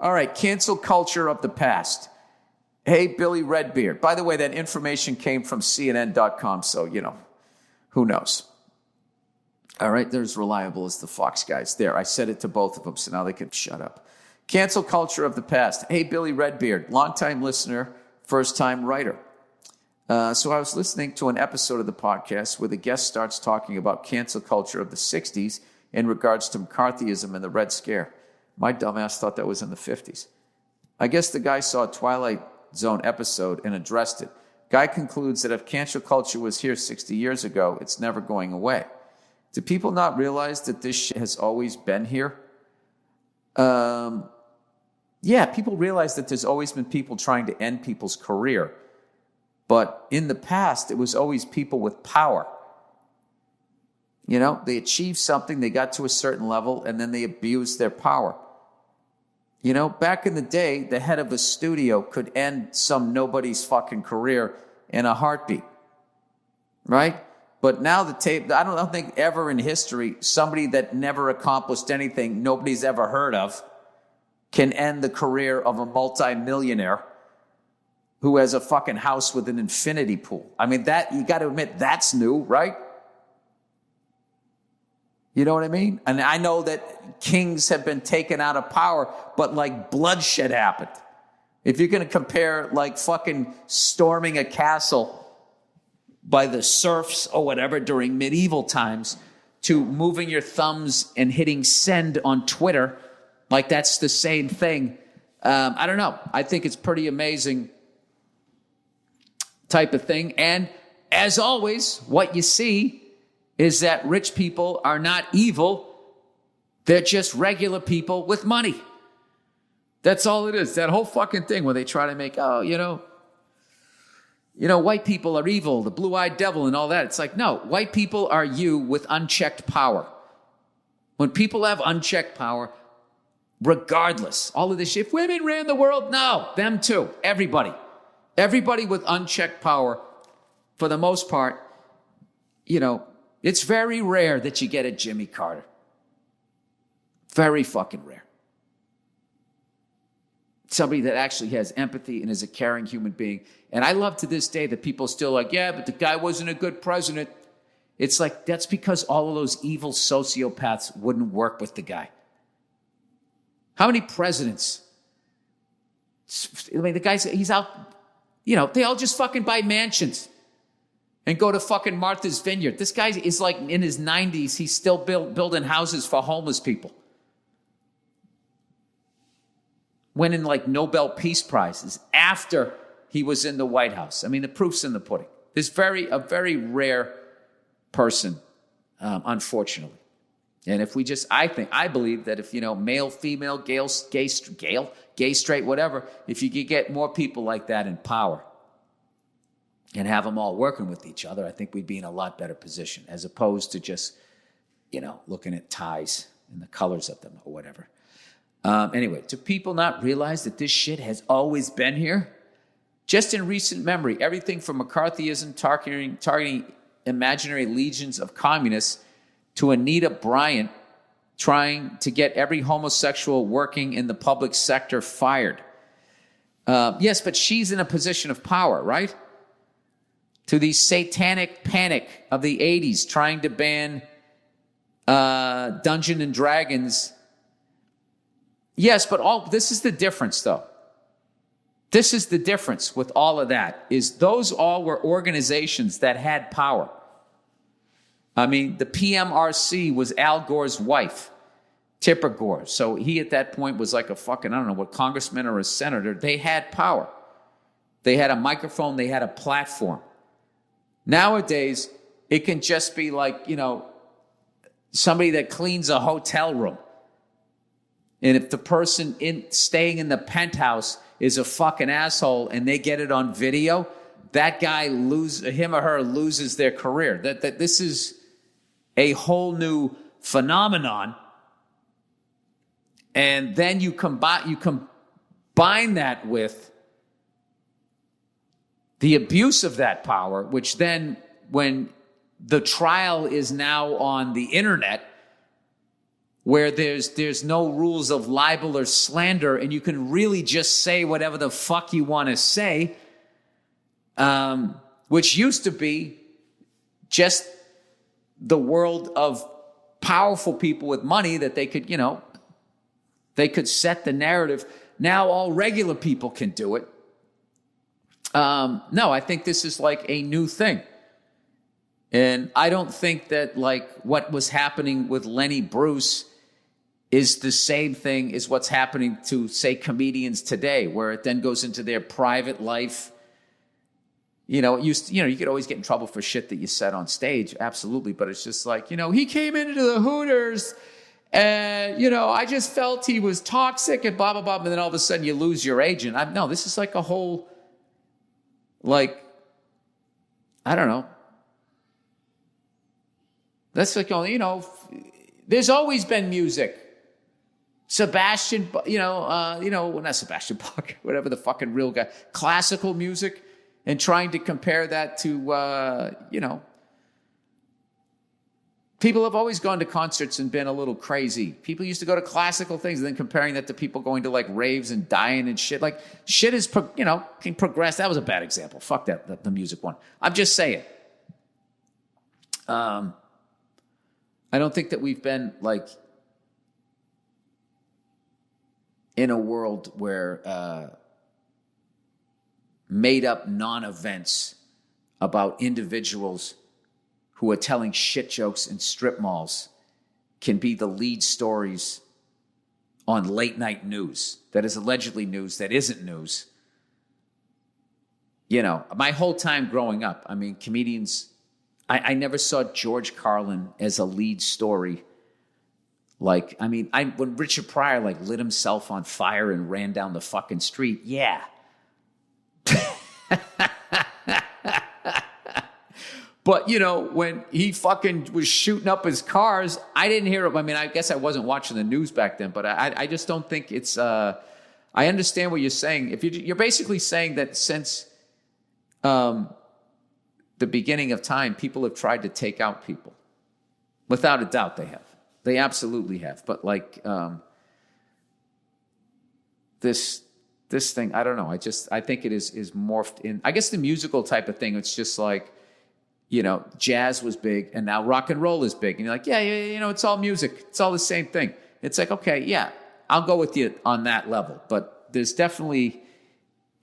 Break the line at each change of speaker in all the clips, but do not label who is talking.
All right, cancel culture of the past. Hey, Billy Redbeard. By the way, that information came from CNN.com, so, who knows? All right, they're as reliable as the Fox guys. There, I said it to both of them, so now they can shut up. Cancel culture of the past. Hey, Billy Redbeard, longtime listener, first-time writer. So I was listening to an episode of the podcast where the guest starts talking about cancel culture of the 60s in regards to McCarthyism and the Red Scare. My dumbass thought that was in the 50s. I guess the guy saw a Twilight Zone episode and addressed it. Guy concludes that if cancel culture was here 60 years ago, it's never going away. Do people not realize that this shit has always been here? Yeah, people realize that there's always been people trying to end people's career. But in the past, it was always people with power. They achieved something, they got to a certain level, and then they abused their power. Back in the day, the head of a studio could end some nobody's fucking career in a heartbeat. Right? But now I don't think ever in history, somebody that never accomplished anything nobody's ever heard of can end the career of a multimillionaire who has a fucking house with an infinity pool. I mean, that, you got to admit, that's new, right? You know what I mean? And I know that kings have been taken out of power, but like bloodshed happened. If you're going to compare like fucking storming a castle by the serfs or whatever during medieval times to moving your thumbs and hitting send on Twitter, like that's the same thing. I don't know. I think it's pretty amazing type of thing. And as always, what you see is that rich people are not evil. They're just regular people with money. That's all it is. That whole fucking thing where they try to make, white people are evil, the blue-eyed devil and all that. It's like, no, white people are you with unchecked power. When people have unchecked power, regardless, all of this shit, if women ran the world, no, them too, everybody. Everybody with unchecked power, for the most part, it's very rare that you get a Jimmy Carter. Very fucking rare. Somebody that actually has empathy and is a caring human being. And I love to this day that people still like, yeah, but the guy wasn't a good president. It's like, that's because all of those evil sociopaths wouldn't work with the guy. How many presidents? I mean, the guy's, he's out, they all just fucking buy mansions and go to fucking Martha's Vineyard. This guy is like in his 90s. He's still building houses for homeless people. Winning like Nobel Peace Prizes after he was in the White House. I mean, the proof's in the pudding. There's a very rare person, unfortunately. And if we I believe that if, male, female, gay, straight, whatever, if you could get more people like that in power and have them all working with each other, I think we'd be in a lot better position as opposed to just, looking at ties and the colors of them or whatever. Anyway, do people not realize that this shit has always been here? Just in recent memory, everything from McCarthyism targeting imaginary legions of communists to Anita Bryant trying to get every homosexual working in the public sector fired. Yes, but she's in a position of power, right? To the satanic panic of the 80s trying to ban Dungeons and Dragons. Yes, but this is the difference, though. This is the difference with all of that, is those all were organizations that had power. I mean, the PMRC was Al Gore's wife, Tipper Gore. So he at that point was like a fucking, I don't know, what, congressman or a senator. They had power. They had a microphone. They had a platform. Nowadays, it can just be like, somebody that cleans a hotel room. And if the person staying in the penthouse is a fucking asshole and they get it on video, that guy him or her loses their career. That this is a whole new phenomenon. And then you combine that with the abuse of that power, which then when the trial is now on the internet, where there's no rules of libel or slander, and you can really just say whatever the fuck you want to say, which used to be just the world of powerful people with money that they could, they could set the narrative. Now all regular people can do it. No, I think this is like a new thing. And I don't think that like what was happening with Lenny Bruce is the same thing as what's happening to, say, comedians today, where it then goes into their private life. You could always get in trouble for shit that you said on stage, absolutely. But it's just like, he came into the Hooters and, I just felt he was toxic and blah, blah, blah. And then all of a sudden you lose your agent. No, this is like a whole, like, I don't know. That's like, there's always been music. Sebastian, not Sebastian Bach, whatever the fucking real guy, classical music, and trying to compare that to, people have always gone to concerts and been a little crazy. People used to go to classical things and then comparing that to people going to like raves and dying and shit. Like shit is, can progress. That was a bad example. Fuck that, the music one. I'm just saying. I don't think that we've been like in a world where made up non-events about individuals who are telling shit jokes in strip malls can be the lead stories on late night news that is allegedly news that isn't news. My whole time growing up, comedians, I never saw George Carlin as a lead story. Like, when Richard Pryor lit himself on fire and ran down the fucking street, yeah. But, when he fucking was shooting up his cars, I didn't hear it. I guess I wasn't watching the news back then, but I just don't think it's, I understand what you're saying. If you're basically saying that since the beginning of time, people have tried to take out people. Without a doubt, they have. They absolutely have. But this thing, I don't know. I think it is morphed in. I guess the musical type of thing. It's just like, jazz was big, and now rock and roll is big, and you're like, yeah, it's all music. It's all the same thing. It's like, okay, yeah, I'll go with you on that level. But there's definitely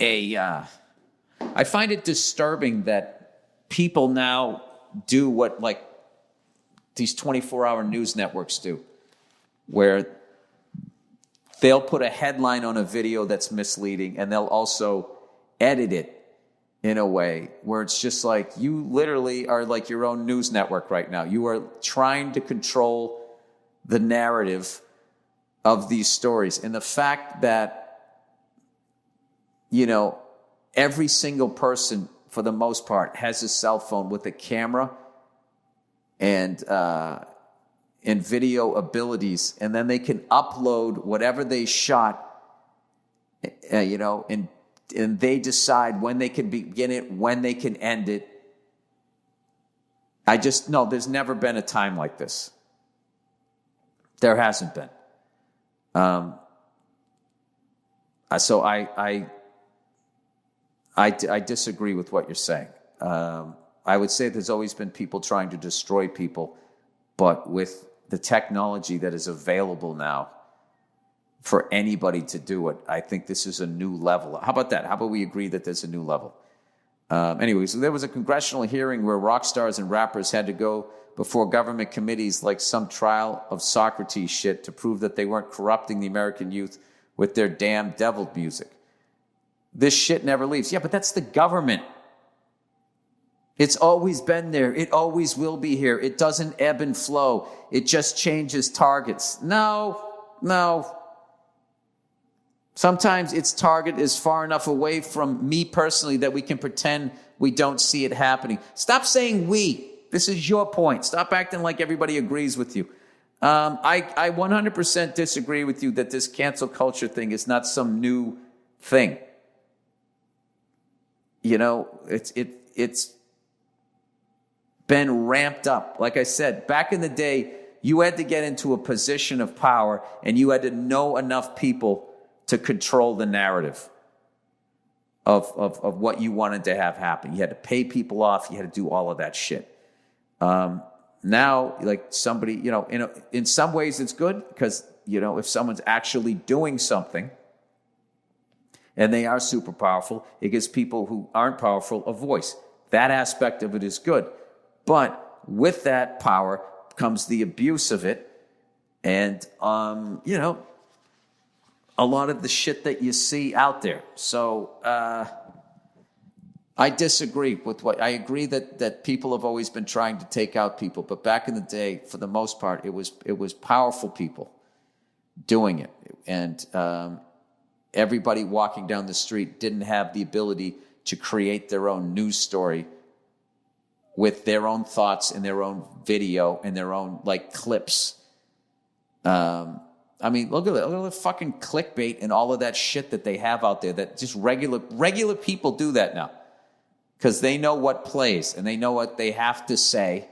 I find it disturbing that people now do what like these 24-hour news networks do, where they'll put a headline on a video that's misleading, and they'll also edit it in a way where it's just like, you literally are like your own news network right now. You are trying to control the narrative of these stories. And the fact that, every single person, for the most part, has a cell phone with a camera and video abilities, and then they can upload whatever they shot, and they decide when they can begin it, when they can end it. There's never been a time like this. There hasn't been. So I disagree with what you're saying. I would say there's always been people trying to destroy people, but with the technology that is available now for anybody to do it, I think this is a new level. How about that? How about we agree that there's a new level? Anyway, so there was a congressional hearing where rock stars and rappers had to go before government committees like some trial of Socrates shit to prove that they weren't corrupting the American youth with their damn devil music. This shit never leaves. Yeah, but that's the government. It's always been there. It always will be here. It doesn't ebb and flow. It just changes targets. No. Sometimes its target is far enough away from me personally that we can pretend we don't see it happening. Stop saying we. This is your point. Stop acting like everybody agrees with you. I 100% disagree with you that this cancel culture thing is not some new thing. It's been ramped up. Like I said, back in the day, you had to get into a position of power, and you had to know enough people to control the narrative of what you wanted to have happen. You had to pay people off. You had to do all of that shit. Now, like somebody, in some ways it's good because, if someone's actually doing something and they are super powerful, it gives people who aren't powerful a voice. That aspect of it is good. But with that power comes the abuse of it. And, a lot of the shit that you see out there. So I disagree with I agree that people have always been trying to take out people, but back in the day, for the most part, it was powerful people doing it. And everybody walking down the street didn't have the ability to create their own news story with their own thoughts and their own video and their own clips. I mean, look at the fucking clickbait and all of that shit that they have out there that just regular people do that now. Because they know what plays and they know what they have to say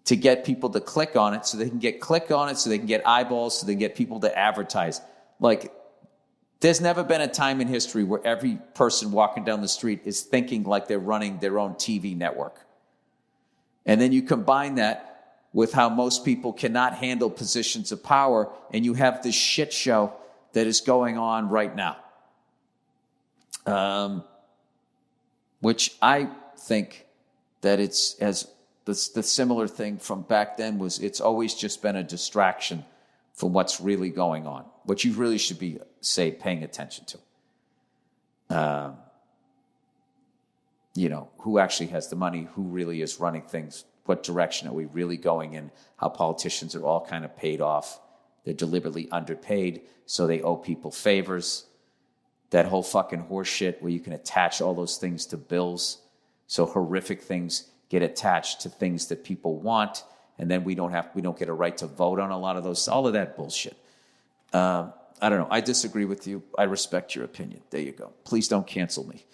to get people to click on it so they can get click on it, so they can get eyeballs, so they can get people to advertise. There's never been a time in history where every person walking down the street is thinking like they're running their own TV network. And then you combine that with how most people cannot handle positions of power, and you have this shit show that is going on right now. Which I think that it's as the similar thing from back then was it's always just been a distraction from what's really going on, what you really should be, paying attention to. Who actually has the money, who really is running things, what direction are we really going in, how politicians are all kind of paid off. They're deliberately underpaid, so they owe people favors. That whole fucking horse shit where you can attach all those things to bills. So horrific things get attached to things that people want, and then we don't get a right to vote on a lot of those, all of that bullshit. I don't know. I disagree with you. I respect your opinion. There you go. Please don't cancel me.